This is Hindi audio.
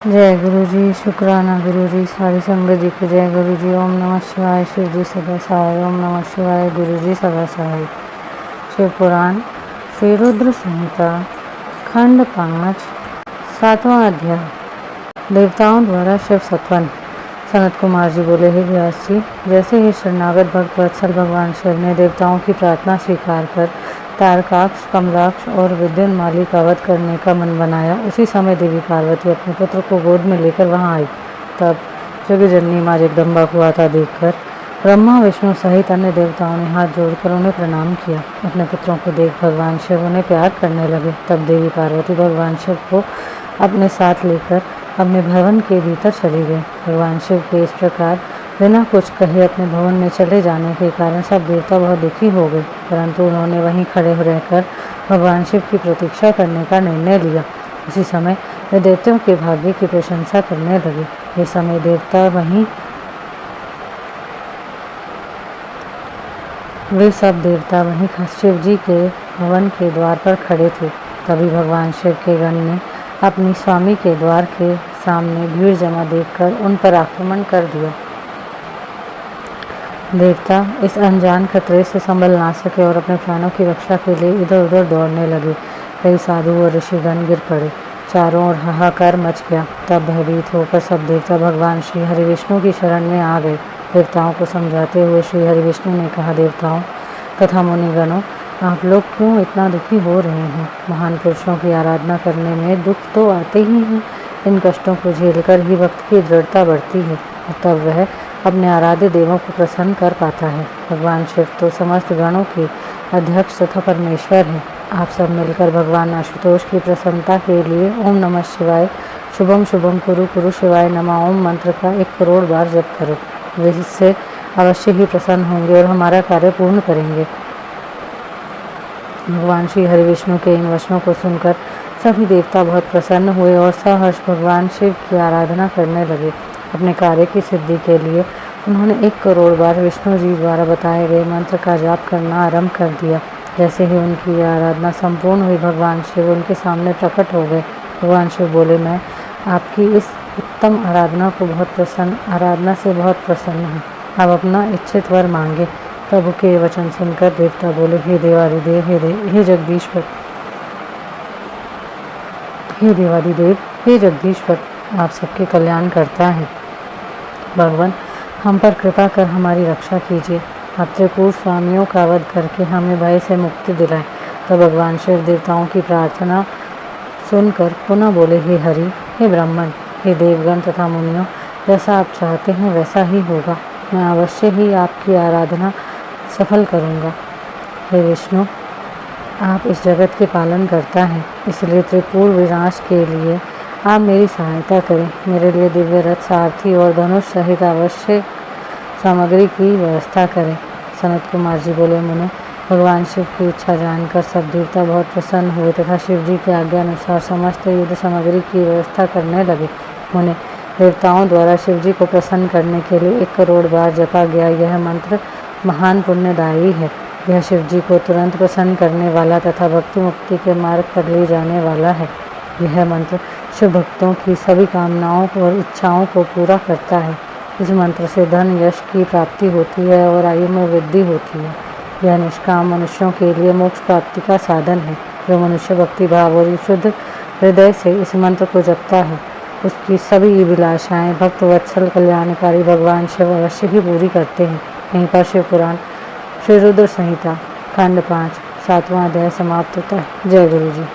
जय गुरु जी। शुक्राना गुरु जी। सारी संगत जी को जय गुरु जी। ओम नमः शिवाय। शिव जी सदा सहाय। ओम नमः शिवाय। गुरु जी सदा सहाय। शिव पुराण श्री रुद्र संहिता खंड 5 7वां अध्याय। देवताओं द्वारा शिव सत्वन। सनत कुमार जी बोले, हे व्यास जी, जैसे ही शरणागत भक्त वत्सल भगवान शिव ने देवताओं की प्रार्थना स्वीकार कर तारकाक्ष, कमलाक्ष और विद्युन्माली का वध करने का मन बनाया, उसी समय देवी पार्वती अपने पुत्र को गोद में लेकर वहां आई। तब जगजननी माँ जगदम्बा को आता देखकर ब्रह्मा, विष्णु सहित अन्य देवताओं ने हाथ जोड़कर उन्हें प्रणाम किया। अपने पुत्रों को देख भगवान शिव उन्हें प्यार करने लगे। तब देवी पार्वती भगवान शिव को अपने साथ लेकर अपने भवन के भीतर चली गई। भगवान शिव के इस प्रकार बिना कुछ कहे अपने भवन में चले जाने के कारण सब देवता बहुत दुखी हो गए, परंतु उन्होंने वहीं खड़े रहकर भगवान शिव की प्रतीक्षा करने का निर्णय लिया। उसी समय वे देवताओं के भाग्य की प्रशंसा करने लगे। ये समय वे सब देवता वहीं शिव जी के भवन के द्वार पर खड़े थे। तभी भगवान शिव के गण ने अपनी स्वामी के द्वार के सामने भीड़ जमा देखकर उन पर आक्रमण कर दिया। देवता इस अनजान खतरे से संभल ना सके और अपने प्राणों की रक्षा के लिए इधर उधर दौड़ने लगे। कई साधु और ऋषिगण गिर पड़े। चारों ओर हाहाकार मच गया। तब भयभीत होकर सब देवता भगवान श्री हरि विष्णु की शरण में आ गए। देवताओं को समझाते हुए श्री हरि विष्णु ने कहा, देवताओं तथा मुनिगणों, आप लोग क्यों इतना दुखी हो रहे हैं? महान पुरुषों की आराधना करने में दुख तो आते ही हैं। इन कष्टों को झेलकर ही भक्त की दृढ़ता बढ़ती है और तब वह अपने आराध्य देवों को प्रसन्न कर पाता है। भगवान शिव तो समस्त गणों के अध्यक्ष तथा परमेश्वर हैं। आप सब मिलकर भगवान आशुतोष की प्रसन्नता के लिए ओम नमः शिवाय, शुभम शुभम कुरु कुरु शिवाय नमः ओम मंत्र का 1 करोड़ बार जप करो। वे इससे अवश्य ही प्रसन्न होंगे और हमारा कार्य पूर्ण करेंगे। भगवान श्री हरि विष्णु के इन वचनों को सुनकर सभी देवता बहुत प्रसन्न हुए और सहर्ष भगवान शिव की आराधना करने लगे। अपने कार्य की सिद्धि के लिए उन्होंने 1 करोड़ बार विष्णु जी द्वारा बताए गए मंत्र का जाप करना आरंभ कर दिया। जैसे ही उनकी आराधना संपूर्ण हुई, भगवान शिव उनके सामने प्रकट हो गए। भगवान शिव बोले, मैं आपकी इस उत्तम आराधना से बहुत प्रसन्न हूँ। आप अपना इच्छित वर मांगे। प्रभु के वचन सुनकर देवता बोले, हे देवादिदेव, हे जगदीश्वर, हे देवादिदेव, हे जगदीश्वर, आप सबके कल्याण करता है। भगवान, हम पर कृपा कर हमारी रक्षा कीजिए। आप त्रिपुर स्वामियों का वध करके हमें भय से मुक्ति दिलाए। तो भगवान शिव देवताओं की प्रार्थना सुनकर पुनः बोले, हे हरि, हे ब्राह्मण, हे देवगण तथा मुनियों, जैसा आप चाहते हैं वैसा ही होगा। मैं अवश्य ही आपकी आराधना सफल करूँगा। हे विष्णु, आप इस जगत के पालन करता है, इसलिए त्रिपुर विनाश के लिए आप मेरी सहायता करें। मेरे लिए दिव्य रथ, सारथी और धनुष सहित आवश्यक सामग्री की व्यवस्था करें। सनत कुमार जी बोले, मुने, भगवान शिव की इच्छा जानकर सब देवता बहुत प्रसन्न हुए तथा शिव जी के आज्ञा अनुसार समस्त युद्ध सामग्री की व्यवस्था करने लगे। मुने, देवताओं द्वारा शिव जी को प्रसन्न करने के लिए 1 करोड़ बार जपा गया यह मंत्र महान पुण्यदायी है। यह शिव जी को तुरंत प्रसन्न करने वाला तथा भक्ति मुक्ति के मार्ग पर ले जाने वाला है। यह मंत्र शिव भक्तों की सभी कामनाओं और इच्छाओं को पूरा करता है। इस मंत्र से धन यश की प्राप्ति होती है और आयु में वृद्धि होती है। यह निष्काम मनुष्यों के लिए मोक्ष प्राप्ति का साधन है। जो मनुष्य भक्ति भाव और शुद्ध हृदय से इस मंत्र को जपता है, उसकी सभी अभिलाषाएं भक्त वत्सल कल्याणकारी भगवान शिव अवश्य ही पूरी करते हैं। यहीं पर शिव पुराण श्री रुद्र संहिता खंड 5 7वां अध्याय समाप्त होता है। जय गुरु जी।